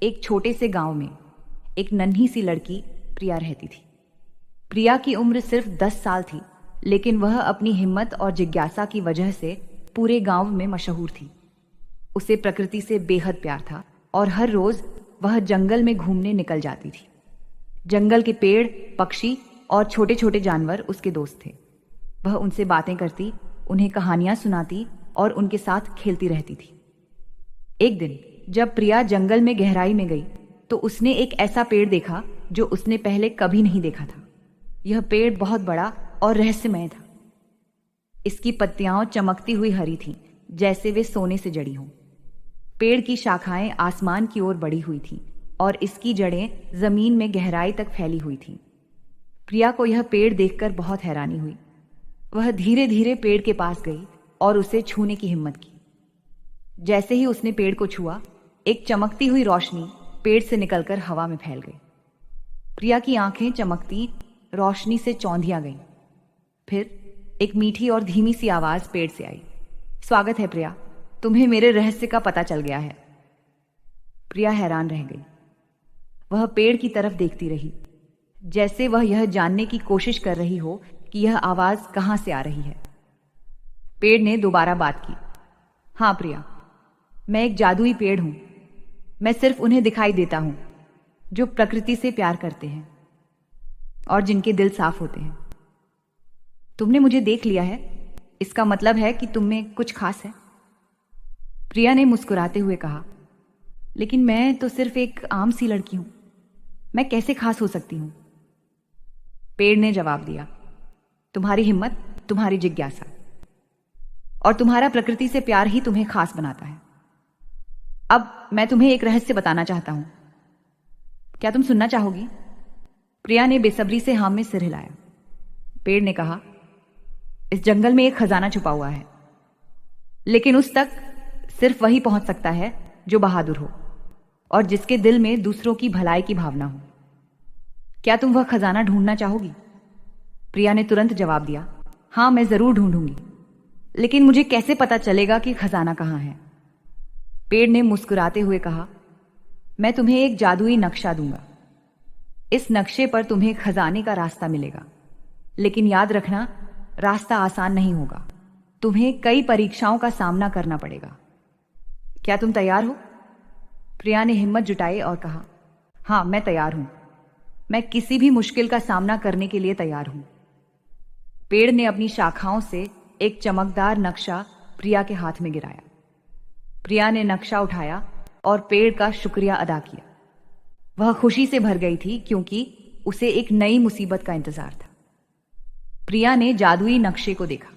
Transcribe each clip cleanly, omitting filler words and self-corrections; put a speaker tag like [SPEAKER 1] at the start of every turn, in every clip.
[SPEAKER 1] एक छोटे से गांव में एक नन्ही सी लड़की प्रिया रहती थी। प्रिया की उम्र सिर्फ 10 साल थी, लेकिन वह अपनी हिम्मत और जिज्ञासा की वजह से पूरे गांव में मशहूर थी। उसे प्रकृति से बेहद प्यार था और हर रोज वह जंगल में घूमने निकल जाती थी। जंगल के पेड़, पक्षी और छोटे छोटे जानवर उसके दोस्त थे। वह उनसे बातें करती, उन्हें कहानियां सुनाती और उनके साथ खेलती रहती थी। एक दिन जब प्रिया जंगल में गहराई में गई तो उसने एक ऐसा पेड़ देखा जो उसने पहले कभी नहीं देखा था। यह पेड़ बहुत बड़ा और रहस्यमय था। इसकी पत्तियां चमकती हुई हरी थीं, जैसे वे सोने से जड़ी हों। पेड़ की शाखाएं आसमान की ओर बढ़ी हुई थीं और इसकी जड़ें जमीन में गहराई तक फैली हुई थीं। प्रिया को यह पेड़ देखकर बहुत हैरानी हुई। वह धीरे धीरे पेड़ के पास गई और उसे छूने की हिम्मत की। जैसे ही उसने पेड़ को छुआ, एक चमकती हुई रोशनी पेड़ से निकलकर हवा में फैल गई। प्रिया की आंखें चमकती रोशनी से चौंधिया गईं। फिर एक मीठी और धीमी सी आवाज पेड़ से आई, स्वागत है प्रिया, तुम्हें मेरे रहस्य का पता चल गया है। प्रिया हैरान रह गई। वह पेड़ की तरफ देखती रही, जैसे वह यह जानने की कोशिश कर रही हो कि यह आवाज कहां से आ रही है। पेड़ ने दोबारा बात की, हाँ प्रिया, मैं एक जादुई पेड़ हूं। मैं सिर्फ उन्हें दिखाई देता हूं जो प्रकृति से प्यार करते हैं और जिनके दिल साफ होते हैं। तुमने मुझे देख लिया है, इसका मतलब है कि तुम में कुछ खास है। प्रिया ने मुस्कुराते हुए कहा, लेकिन मैं तो सिर्फ एक आम सी लड़की हूं, मैं कैसे खास हो सकती हूं? पेड़ ने जवाब दिया, तुम्हारी हिम्मत, तुम्हारी जिज्ञासा और तुम्हारा प्रकृति से प्यार ही तुम्हें खास बनाता है। अब मैं तुम्हें एक रहस्य बताना चाहता हूं, क्या तुम सुनना चाहोगी? प्रिया ने बेसब्री से हाँ में सिर हिलाया। पेड़ ने कहा, इस जंगल में एक खजाना छुपा हुआ है, लेकिन उस तक सिर्फ वही पहुंच सकता है जो बहादुर हो और जिसके दिल में दूसरों की भलाई की भावना हो। क्या तुम वह खजाना ढूंढना चाहोगी? प्रिया ने तुरंत जवाब दिया, हाँ मैं जरूर ढूंढूंगी, लेकिन मुझे कैसे पता चलेगा कि खजाना कहाँ है? पेड़ ने मुस्कुराते हुए कहा, मैं तुम्हें एक जादुई नक्शा दूंगा। इस नक्शे पर तुम्हें खजाने का रास्ता मिलेगा, लेकिन याद रखना, रास्ता आसान नहीं होगा। तुम्हें कई परीक्षाओं का सामना करना पड़ेगा। क्या तुम तैयार हो? प्रिया ने हिम्मत जुटाई और कहा, हाँ मैं तैयार हूं। मैं किसी भी मुश्किल का सामना करने के लिए तैयार हूं। पेड़ ने अपनी शाखाओं से एक चमकदार नक्शा प्रिया के हाथ में गिराया। प्रिया ने नक्शा उठाया और पेड़ का शुक्रिया अदा किया। वह खुशी से भर गई थी क्योंकि उसे एक नई मुसीबत का इंतजार था। प्रिया ने जादुई नक्शे को देखा।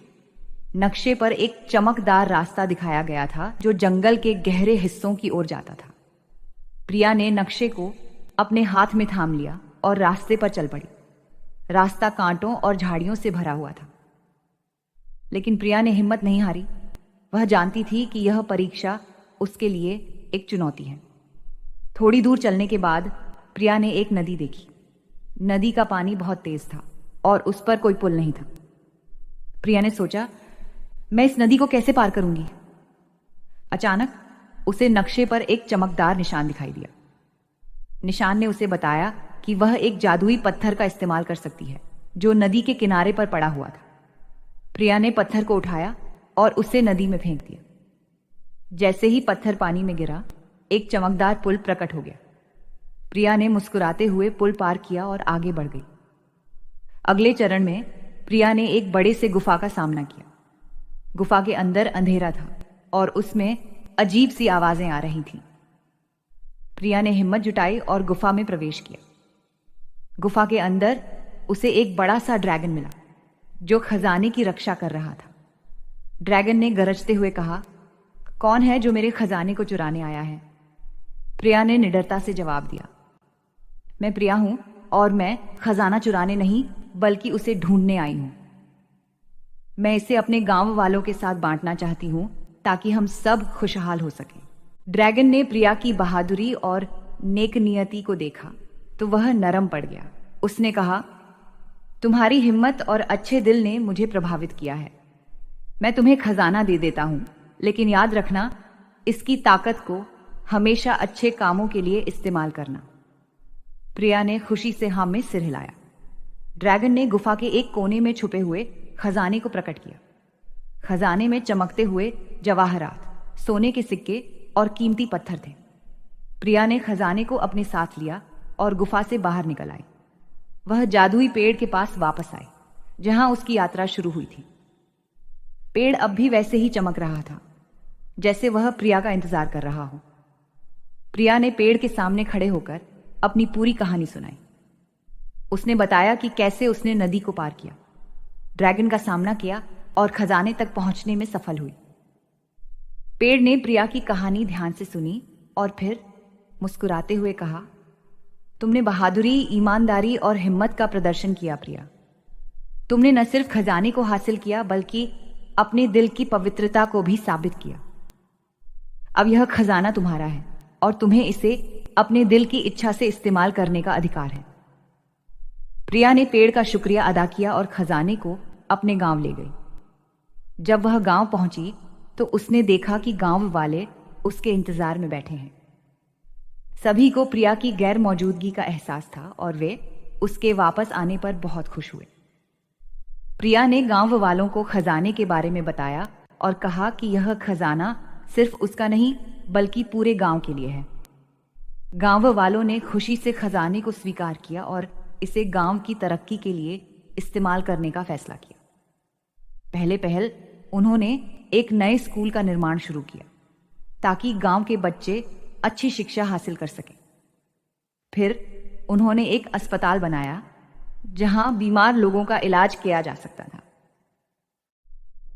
[SPEAKER 1] नक्शे पर एक चमकदार रास्ता दिखाया गया था जो जंगल के गहरे हिस्सों की ओर जाता था। प्रिया ने नक्शे को अपने हाथ में थाम लिया और रास्ते पर चल पड़ी। रास्ता कांटों और झाड़ियों से भरा हुआ था, लेकिन प्रिया ने हिम्मत नहीं हारी। वह जानती थी कि यह परीक्षा उसके लिए एक चुनौती है। थोड़ी दूर चलने के बाद प्रिया ने एक नदी देखी। नदी का पानी बहुत तेज था और उस पर कोई पुल नहीं था। प्रिया ने सोचा, मैं इस नदी को कैसे पार करूंगी? अचानक उसे नक्शे पर एक चमकदार निशान दिखाई दिया। निशान ने उसे बताया कि वह एक जादुई पत्थर का इस्तेमाल कर सकती है जो नदी के किनारे पर पड़ा हुआ था। प्रिया ने पत्थर को उठाया और उसे नदी में फेंक दिया। जैसे ही पत्थर पानी में गिरा, एक चमकदार पुल प्रकट हो गया। प्रिया ने मुस्कुराते हुए पुल पार किया और आगे बढ़ गई। अगले चरण में प्रिया ने एक बड़े से गुफा का सामना किया। गुफा के अंदर अंधेरा था और उसमें अजीब सी आवाजें आ रही थीं। प्रिया ने हिम्मत जुटाई और गुफा में प्रवेश किया। गुफा के अंदर उसे एक बड़ा सा ड्रैगन मिला जो खजाने की रक्षा कर रहा था। ड्रैगन ने गरजते हुए कहा, कौन है जो मेरे खजाने को चुराने आया है? प्रिया ने निडरता से जवाब दिया, मैं प्रिया हूं और मैं खजाना चुराने नहीं बल्कि उसे ढूंढने आई हूं। मैं इसे अपने गांव वालों के साथ बांटना चाहती हूं ताकि हम सब खुशहाल हो सकें। ड्रैगन ने प्रिया की बहादुरी और नेक नियति को देखा तो वह नरम पड़ गया। उसने कहा, तुम्हारी हिम्मत और अच्छे दिल ने मुझे प्रभावित किया है। मैं तुम्हें खजाना दे देता हूं, लेकिन याद रखना, इसकी ताकत को हमेशा अच्छे कामों के लिए इस्तेमाल करना। प्रिया ने खुशी से हाँ में सिर हिलाया। ड्रैगन ने गुफा के एक कोने में छुपे हुए खजाने को प्रकट किया। खजाने में चमकते हुए जवाहरात, सोने के सिक्के और कीमती पत्थर थे। प्रिया ने खजाने को अपने साथ लिया और गुफा से बाहर निकल आई। वह जादुई पेड़ के पास वापस आई, जहां उसकी यात्रा शुरू हुई थी। पेड़ अब भी वैसे ही चमक रहा था, जैसे वह प्रिया का इंतजार कर रहा हो। प्रिया ने पेड़ के सामने खड़े होकर अपनी पूरी कहानी सुनाई। उसने बताया कि कैसे उसने नदी को पार किया, ड्रैगन का सामना किया और खजाने तक पहुंचने में सफल हुई। पेड़ ने प्रिया की कहानी ध्यान से सुनी और फिर मुस्कुराते हुए कहा, तुमने बहादुरी, ईमानदारी और हिम्मत का प्रदर्शन किया प्रिया। तुमने न सिर्फ खजाने को हासिल किया बल्कि अपने दिल की पवित्रता को भी साबित किया। अब यह खजाना तुम्हारा है और तुम्हें इसे अपने दिल की इच्छा से इस्तेमाल करने का अधिकार है। प्रिया ने पेड़ का शुक्रिया अदा किया और खजाने को अपने गांव ले गई। जब वह गांव पहुंची तो उसने देखा कि गांव वाले उसके इंतजार में बैठे हैं। सभी को प्रिया की गैर मौजूदगी का एहसास था और वे उसके वापस आने पर बहुत खुश हुए। प्रिया ने गांव वालों को खजाने के बारे में बताया और कहा कि यह खजाना सिर्फ उसका नहीं बल्कि पूरे गांव के लिए है। गांव वालों ने खुशी से खजाने को स्वीकार किया और इसे गांव की तरक्की के लिए इस्तेमाल करने का फैसला किया। पहले पहल उन्होंने एक नए स्कूल का निर्माण शुरू किया ताकि गांव के बच्चे अच्छी शिक्षा हासिल कर सकें। फिर उन्होंने एक अस्पताल बनाया जहां बीमार लोगों का इलाज किया जा सकता था।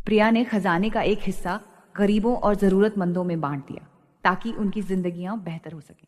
[SPEAKER 1] प्रिया ने खजाने का एक हिस्सा गरीबों और जरूरतमंदों में बांट दिया ताकि उनकी जिंदगियां बेहतर हो सकें।